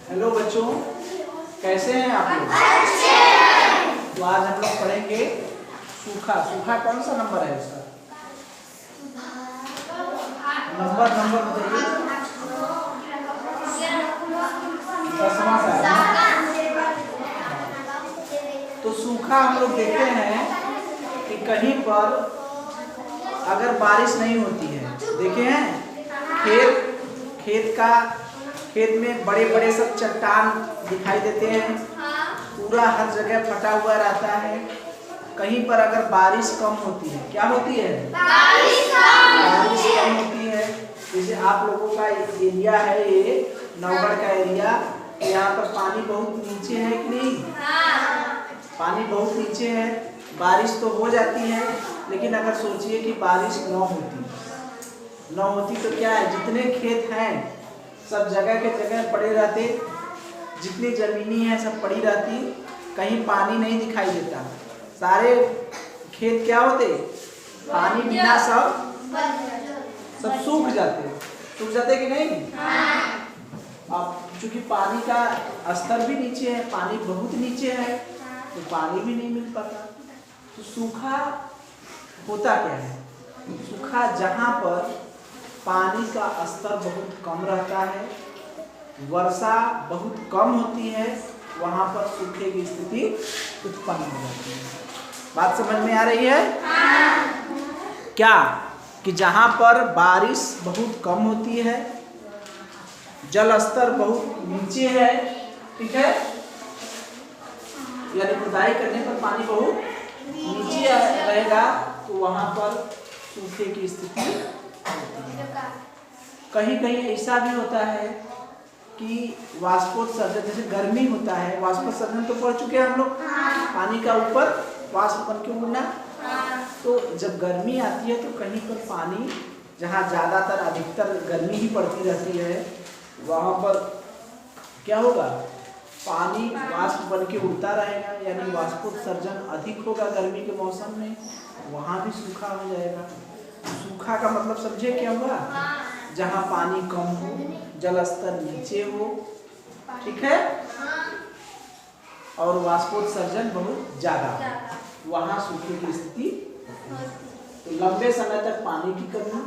Hello बच्चों, कैसे हैं आप लोग? तो आज हम लोग पढ़ेंगे सूखा। सूखा कौन सा नंबर है उसका? नंबर बताइए। 10वां सा है। तो सूखा हम लोग देखते हैं कि कहीं पर अगर बारिश नहीं होती है, देखे हैं खेत में बड़े बड़े सब चट्टान दिखाई देते हैं, पूरा हर जगह फटा हुआ रहता है। कहीं पर अगर बारिश कम होती है, क्या होती है? बारिश कम होती है। जैसे आप लोगों का एरिया है, ये नवगढ़ का एरिया, यहाँ पर पानी बहुत नीचे है कि नहीं? पानी बहुत नीचे है, बारिश तो हो जाती है, लेकिन अगर सोचिए कि बारिश न होती तो क्या है, जितने खेत हैं सब जगह के जगह पड़े रहते, जितनी जमीनी है सब पड़ी रहती, कहीं पानी नहीं दिखाई देता, सारे खेत क्या होते, पानी बिना सब सूख जाते कि नहीं? अब चूंकि पानी का स्तर भी नीचे है, पानी बहुत नीचे है, तो पानी भी नहीं मिल पाता। तो सूखा होता क्या है? सूखा जहाँ पर पानी का स्तर बहुत कम रहता है, वर्षा बहुत कम होती है, वहाँ पर सूखे की स्थिति उत्पन्न हो जाती है। बात समझ में आ रही है? क्या कि जहाँ पर बारिश बहुत कम होती है, जल स्तर बहुत नीचे है, ठीक है, यानी खुदाई करने पर पानी बहुत नीचे रहेगा, तो वहाँ पर सूखे की स्थिति होती है। कहीं कहीं ऐसा भी होता है कि वाष्पोत्सर्जन, जैसे गर्मी होता है, वाष्पोत्सर्जन तो पढ़ चुके हैं हम लोग, पानी का ऊपर वाष्प बन के उड़ना। तो जब गर्मी आती है तो कहीं पर पानी, जहाँ ज़्यादातर अधिकतर गर्मी ही पड़ती रहती है, वहाँ पर क्या होगा, पानी वाष्प बन के उड़ता रहेगा, यानी वाष्पोत्सर्जन अधिक होगा गर्मी के मौसम में, वहाँ भी सूखा हो जाएगा। सूखा का मतलब समझे क्या हुआ? जहाँ पानी कम हो, जल स्तर नीचे हो, ठीक है, और वाष्पोत्सर्जन बहुत ज्यादा, वहाँ सूखे की स्थिति। तो लंबे समय तक पानी की कमी,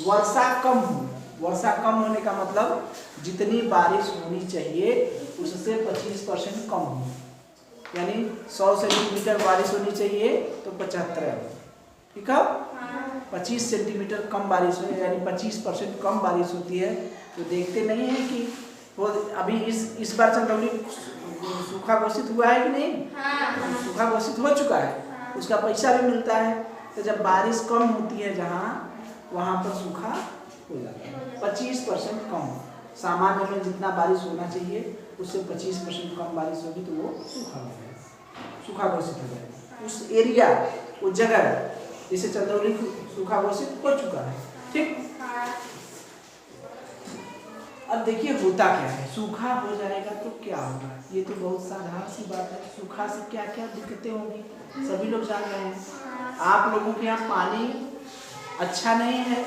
वर्षा कम हो, वर्षा कम होने का मतलब जितनी बारिश होनी चाहिए उससे 25% कम हो, यानी 100 सेंटीमीटर बारिश होनी चाहिए तो 75 हो, ठीक है, 25 सेंटीमीटर कम बारिश हो, यानी 25% कम बारिश होती है। तो देखते नहीं है कि वो अभी इस बार चंदौली सूखा घोषित हुआ है कि नहीं? सूखा घोषित हो चुका है, उसका पैसा भी मिलता है। तो जब बारिश कम होती है जहाँ, वहाँ पर सूखा हो जाता है, 25% कम। सामान्य में जितना बारिश होना चाहिए उससे 25% कम बारिश होगी तो वो सूखा हो जाएगा, सूखा घोषित हो जाएगा उस एरिया, उस जगह। जैसे चंदौली सूखा घोषित हो चुका है, ठीक। अब देखिए होता क्या है, सूखा हो जाएगा तो क्या होगा, ये तो बहुत साधारण सी बात है। सूखा से क्या क्या दिक्कतें होंगी सभी लोग जान रहे हैं। आप लोगों के यहाँ पानी अच्छा नहीं है,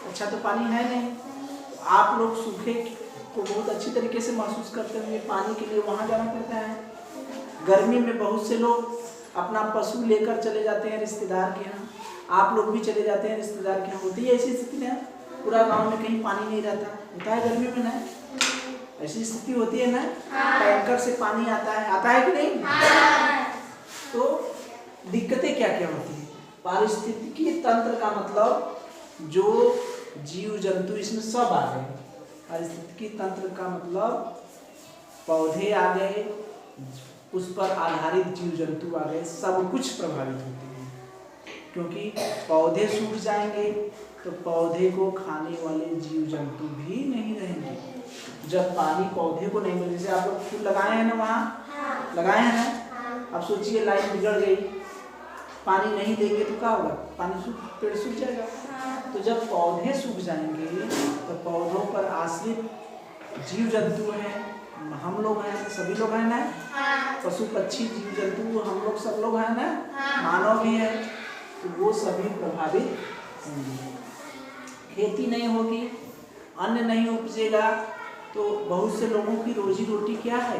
अच्छा तो पानी है नहीं, तो आप लोग सूखे को बहुत अच्छी तरीके से महसूस करते होंगे, पानी के लिए वहाँ जाना पड़ता है। गर्मी में बहुत से लोग अपना पशु लेकर चले जाते हैं रिश्तेदार के यहाँ, आप लोग भी चले जाते हैं रिश्तेदार के यहाँ। होती है ऐसी स्थिति ना, पूरा गांव में कहीं पानी नहीं रहता, होता है गर्मी में ना, ऐसी स्थिति होती है ना, टैंकर से पानी आता है कि नहीं? तो दिक्कतें क्या क्या होती है? पारिस्थितिकी तंत्र का मतलब जो जीव जंतु इसमें सब आ गए। पारिस्थितिकी तंत्र का मतलब पौधे आ गए, उस पर आधारित जीव जंतु आ गए, सब कुछ प्रभावित होते हैं। क्योंकि पौधे सूख जाएंगे तो पौधे को खाने वाले जीव जंतु भी नहीं रहेंगे। जब पानी पौधे को नहीं मिले, जैसे आप लोग फूल लगाए हैं ना, वहाँ लगाए हैं ना, अब सोचिए लाइन बिगड़ गई, पानी नहीं देंगे तो क्या होगा, पेड़ सूख जाएगा। तो जब पौधे सूख जाएंगे तो पौधों पर आश्रित जीव जंतु हैं, हम लोग हैं, सभी लोग हैं ना, पशु पक्षी जीव जंतु हम लोग सब लोग हैं ना, मानव भी है, तो वो सभी प्रभावित होंगे। खेती नहीं होगी, अन्न नहीं उपजेगा, तो बहुत से लोगों की रोजी रोटी क्या है?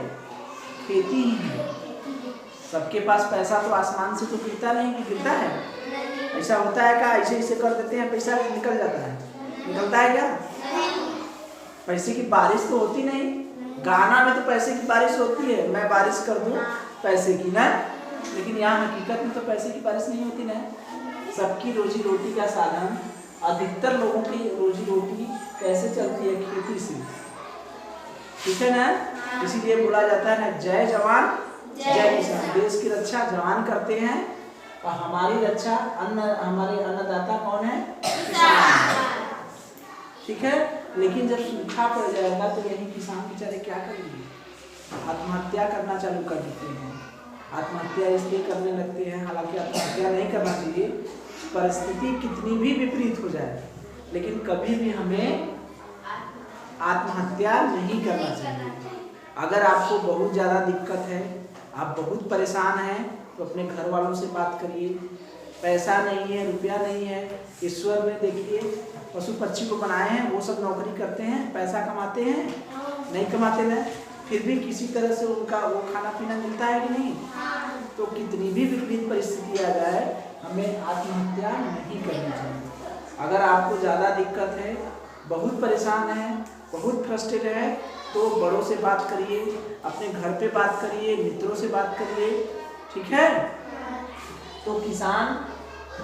खेती ही है। सबके पास पैसा तो आसमान से तो गिरता नहीं, कि गिरता है? ऐसा होता है क्या ऐसे ऐसे कर देते हैं पैसा निकल जाता है? निकलता है क्या? पैसे की बारिश तो होती नहीं। गाना में तो पैसे की बारिश होती है, मैं बारिश कर दूं पैसे की ना, लेकिन यहाँ हकीकत में तो पैसे की बारिश नहीं होती ना। सबकी रोजी रोटी का साधन, अधिकतर लोगों की रोजी रोटी कैसे चलती है? खेती से, ठीक है ना। इसीलिए बोला जाता है ना, जय जवान जय किसान। देश की रक्षा जवान करते हैं और हमारी रक्षा हमारे अन्नदाता कौन है? किसान, ठीक है। लेकिन जब सूखा पड़ जाएगा तो यही किसान बेचारे क्या करेंगे? आत्महत्या करना चालू कर देते हैं। आत्महत्या इसलिए करने लगते हैं, हालांकि आत्महत्या नहीं करना चाहिए, परिस्थिति कितनी भी विपरीत हो जाए, लेकिन कभी भी हमें आत्महत्या नहीं करना चाहिए। अगर आपको बहुत ज़्यादा दिक्कत है, आप बहुत परेशान हैं, तो अपने घर वालों से बात करिए। पैसा नहीं है, रुपया नहीं है, ईश्वर ने देखिए पशु पक्षी को बनाए हैं, वो सब नौकरी करते हैं, पैसा कमाते हैं, नहीं कमाते ना, फिर भी किसी तरह से उनका वो खाना पीना मिलता है कि नहीं? तो कितनी भी विपरीत परिस्थिति आ जाए, हमें आत्महत्या नहीं करनी चाहिए। अगर आपको ज़्यादा दिक्कत है, बहुत परेशान है, बहुत फ्रस्ट्रेटेड है, तो बड़ों से बात करिए, अपने घर पे बात करिए, मित्रों से बात करिए, ठीक है। तो किसान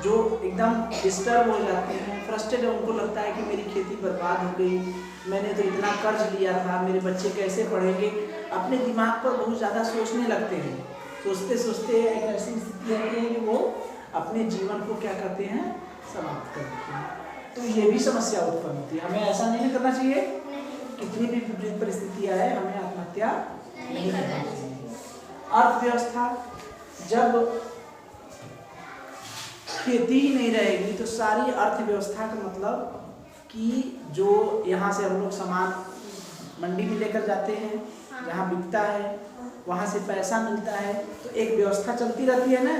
जो एकदम डिस्टर्ब हो जाते हैं, फ्रस्ट्रेटेड है, उनको लगता है कि मेरी खेती बर्बाद हो गई, मैंने तो इतना कर्ज लिया था, मेरे बच्चे कैसे पढ़ेंगे, अपने दिमाग पर बहुत ज़्यादा सोचने लगते हैं। सोचते सोचते एक ऐसी स्थिति आती है कि वो अपने जीवन को क्या करते हैं? समाप्त कर देते हैं। तो ये भी समस्या उत्पन्न होती है। हमें ऐसा नहीं करना चाहिए, कितनी भी विपरीत परिस्थिति आए हमें आत्महत्या नहीं करना चाहिए। अर्थव्यवस्था, जब खेती ही नहीं रहेगी तो सारी अर्थव्यवस्था का मतलब कि जो यहाँ से हम लोग सामान मंडी में लेकर जाते हैं, जहाँ बिकता है वहाँ से पैसा मिलता है, तो एक व्यवस्था चलती रहती है ना।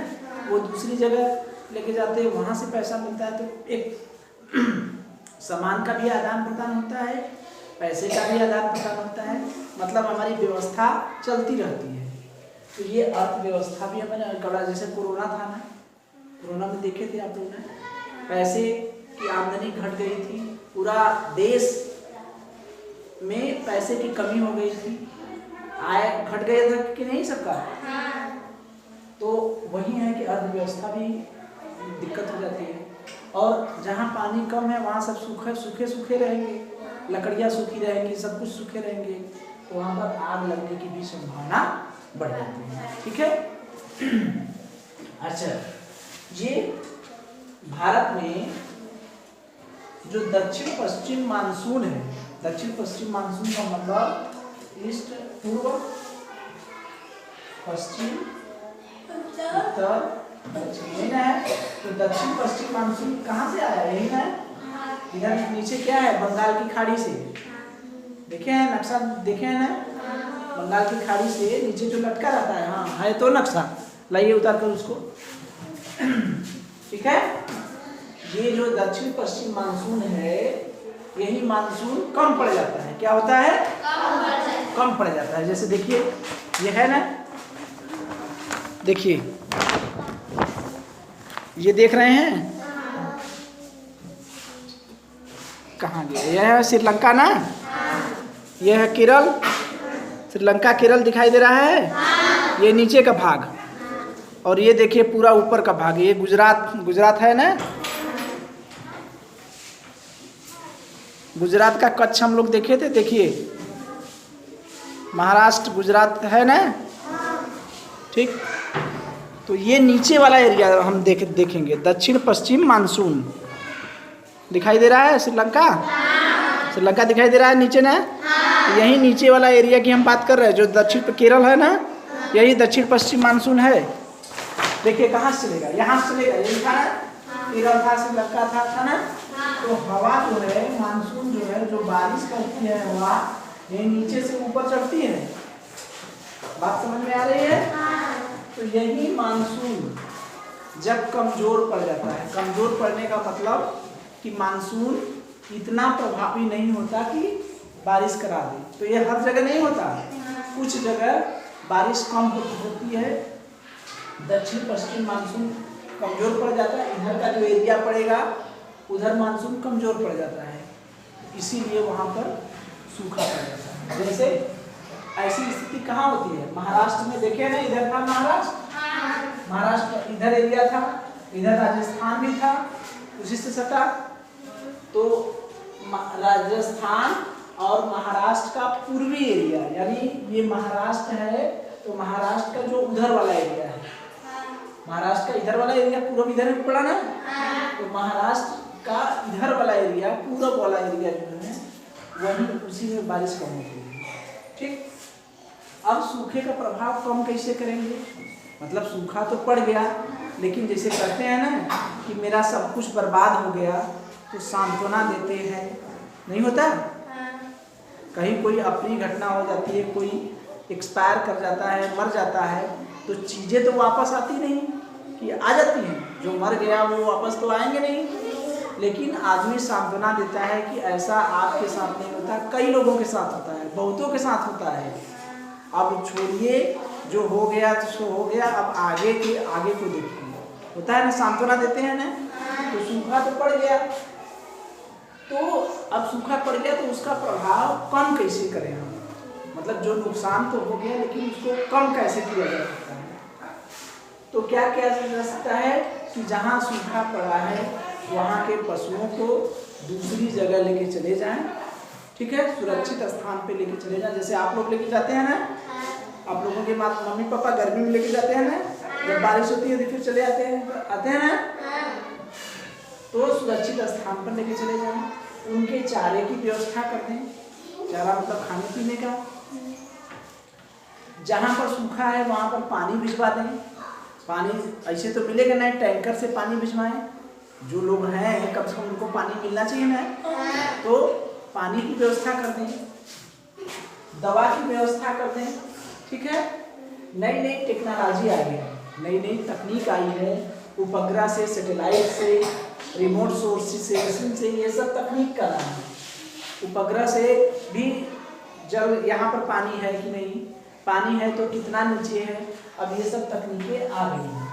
वो दूसरी जगह लेके जाते हैं, वहाँ से पैसा मिलता है, तो एक सामान का भी आदान प्रदान होता है, पैसे का भी आदान प्रदान होता है, मतलब हमारी व्यवस्था चलती रहती है। तो ये अर्थव्यवस्था भी हमारे कड़ा, जैसे कोरोना था ना, कोरोना में देखे थे आप लोग ने, पैसे की आमदनी घट गई थी, पूरा देश में पैसे की कमी हो गई थी, आय घट गया था कि नहीं सबका। तो वही है कि अर्थव्यवस्था भी दिक्कत हो जाती है, और जहाँ पानी कम है वहाँ सब सूखे रहेंगे, लकड़ियाँ सूखी रहेंगी, सब कुछ सूखे रहेंगे, तो वहाँ पर आग लगने की भी संभावना बढ़ जाती है, ठीक है। अच्छा, ये भारत में जो दक्षिण पश्चिम मानसून है, दक्षिण पश्चिम मानसून का मतलब ईस्ट, पूर्व, पश्चिम, उत्तर, दक्षिण, यही ना है। तो दक्षिण पश्चिम मानसून कहाँ से आया? यही ना। इधर नीचे क्या है? बंगाल की खाड़ी से, देखे हैं नक्शा, देखे हैं ना, बंगाल की खाड़ी से नीचे जो लटका रहता है, हाँ है तो नक्शा, लाइए उतार कर उसको, ठीक है। ये जो दक्षिण पश्चिम मानसून है, यही मानसून कम पड़ जाता है। क्या होता है? कम पड़ जाता है। जैसे देखिए ये है ना, देखिए ये देख रहे हैं, कहाँ गया? यह है श्रीलंका ना, यह है केरल, श्रीलंका केरल दिखाई दे रहा है, ये नीचे का भाग, और ये देखिए पूरा ऊपर का भाग, ये गुजरात है ना, गुजरात का कच्छ हम लोग देखे थे, देखिए महाराष्ट्र गुजरात है ना, ठीक। तो ये नीचे वाला एरिया हम देखेंगे, दक्षिण पश्चिम मानसून दिखाई दे रहा है, श्रीलंका दिखाई दे रहा है नीचे ना, यही नीचे वाला एरिया की हम बात कर रहे हैं, जो दक्षिण पे केरल है ना, यही दक्षिण पश्चिम मानसून है। देखिए कहाँ से चलेगा? यहाँ से चलेगा, यही था ना, केरल था, श्रीलंका था ना। तो हवा जो है, मानसून जो है, जो बारिश करती है हवा, ये नीचे से ऊपर चढ़ती है। बात समझ में आ रही है? तो यही मानसून जब कमजोर पड़ जाता है, कमजोर पड़ने का मतलब कि मानसून इतना प्रभावी नहीं होता कि बारिश करा दे। तो ये हर जगह नहीं होता, कुछ जगह बारिश कम होती है, दक्षिण पश्चिम मानसून कमजोर पड़ जाता है, इधर का जो एरिया पड़ेगा उधर मानसून कमजोर पड़ जाता है, इसीलिए वहाँ पर सूखा पड़ जाता है। जैसे ऐसी स्थिति कहाँ होती है, महाराष्ट्र में देखे ना, इधर था महाराष्ट्र इधर एरिया था, इधर राजस्थान भी था, उसी से सटा। तो राजस्थान और महाराष्ट्र का पूर्वी एरिया, यानी ये महाराष्ट्र है, तो महाराष्ट्र का जो उधर वाला एरिया है, महाराष्ट्र का इधर वाला एरिया पूर्व इधर में पड़ा ना, तो महाराष्ट्र का इधर वाला एरिया, पूर्व वाला एरिया जो है वही, उसी में बारिश कम होती है। ठीक, अब सूखे का प्रभाव कम कैसे करेंगे, मतलब सूखा तो पड़ गया, लेकिन जैसे कहते हैं ना कि मेरा सब कुछ बर्बाद हो गया, तो सांत्वना देते हैं, नहीं होता? कहीं कोई अप्रिय घटना हो जाती है, कोई एक्सपायर कर जाता है, मर जाता है, तो चीज़ें तो वापस आती नहीं, कि आ जाती हैं, जो मर गया वो वापस तो आएंगे नहीं, लेकिन आदमी सांत्वना देता है कि ऐसा आपके साथ नहीं होता, कई लोगों के साथ होता है, बहुतों के साथ होता है। अब छोड़िए, जो हो गया तो सो हो गया, अब आगे को देखिए, होता है ना, सांत्वना देते हैं ना। तो सूखा तो पड़ गया, तो अब सूखा पड़ गया तो उसका प्रभाव कम कैसे करें हम, मतलब जो नुकसान तो हो गया, लेकिन उसको कम कैसे किया जा सकता है। तो क्या किया जा सकता है कि जहाँ सूखा पड़ा है वहाँ के पशुओं को दूसरी जगह लेके चले जाएं, ठीक है, सुरक्षित स्थान पे लेके चले जाएं। जैसे आप लोग लेके जाते हैं ना, आप लोगों के मम्मी पापा गर्मी में लेके जाते हैं ना, जब बारिश होती है तो फिर चले आते हैं ना, तो सुरक्षित स्थान पर लेके चले जाएं, उनके चारे की व्यवस्था कर दें, चारा मतलब खाने पीने का। जहाँ पर सूखा है वहाँ पर पानी भिजवा दें, पानी ऐसे तो मिलेगा नहीं, टैंकर से पानी भिजवाएं, जो लोग हैं कम से कम उनको पानी मिलना चाहिए ना, तो पानी की व्यवस्था कर दें, दवा की व्यवस्था कर दें, ठीक है। नई नई टेक्नोलॉजी आई है, नई नई तकनीक आई है, उपग्रह से, सैटेलाइट से, रिमोट सोर्स से, ये सब तकनीक का नाम है। उपग्रह से भी जब यहाँ पर पानी है कि नहीं, पानी है तो कितना नीचे है, अब ये सब तकनीकें आ गई हैं।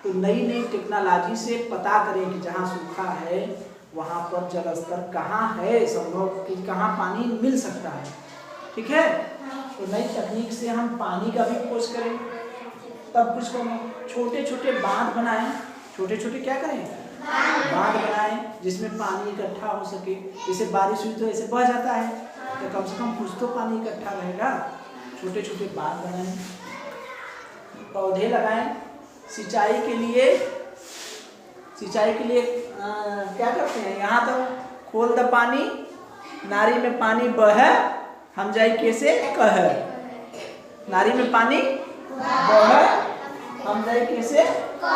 तो नई नई टेक्नोलॉजी से पता करें कि जहाँ सूखा है वहाँ पर जल स्तर कहाँ है, संभव कि कहाँ पानी मिल सकता है, ठीक है। तो नई तकनीक से हम पानी का भी खोज करें, तब कुछ करें, छोटे छोटे बांध बनाएं, छोटे छोटे क्या करें, बांध बनाएं जिसमें पानी इकट्ठा हो सके। जैसे बारिश हुई तो ऐसे बह जाता है, तो कम से कम कुछ तो पानी इकट्ठा रहेगा। छोटे छोटे बांध बनाएं, पौधे लगाएं, सिंचाई के लिए क्या करते हैं, यहाँ तो खोल द पानी, नारी में पानी बह, हम जाए कैसे कह, नारी में पानी बह, हम जाए कैसे कह।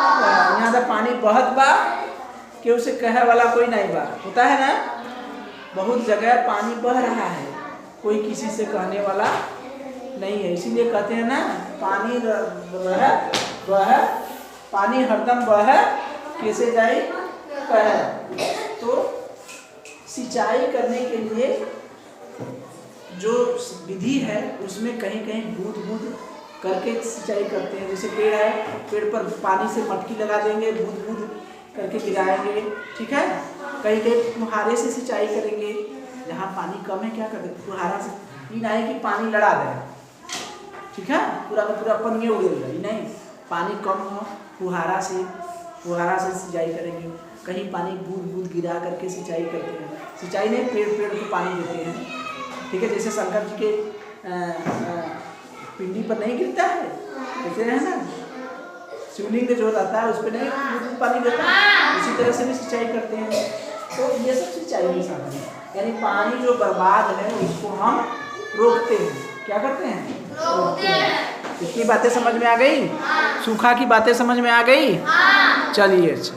यहाँ तो पानी बहत बा, कि उसे कहे वाला कोई नहीं बा, होता है ना, बहुत जगह पानी बह रहा है, कोई किसी से कहने वाला नहीं है, इसीलिए कहते हैं ना, पानी बह, पानी हरदम बह, कैसे जाए कह। तो सिंचाई करने के लिए जो विधि है उसमें कहीं कहीं बूंद बूंद करके सिंचाई करते हैं। जैसे पेड़ है, पेड़ पर पानी से मटकी लगा देंगे, बूंद बूंद करके गिराएंगे, ठीक है। कहीं कहीं फुहारे से सिंचाई करेंगे, जहाँ पानी कम है क्या करते हैं, फुहारा से, ये नहीं कि पानी लड़ा दें, ठीक है, पूरा का पूरा पनिए उड़ेगा, ये नहीं, पानी कम हो, फुहारा से सिंचाई करेंगे। कहीं पानी बूंद बूंद गिरा करके सिंचाई करते हैं, सिंचाई नहीं, पेड़ पेड़ को पानी देते हैं, ठीक है। जैसे शंकर जी के पिंडी पर नहीं गिरता है, कहते हैं ना, शिवलिंग जो रहता है उस पर नहीं पानी देता, उसी तरह से भी सिंचाई करते हैं। तो ये सब सिंचाई के साधन है, यानी पानी जो बर्बाद है उसको हम रोकते हैं, क्या करते हैं, रोकते हैं। इतनी बातें समझ में आ गई, सूखा की बातें समझ में आ गई, चलिए अच्छा।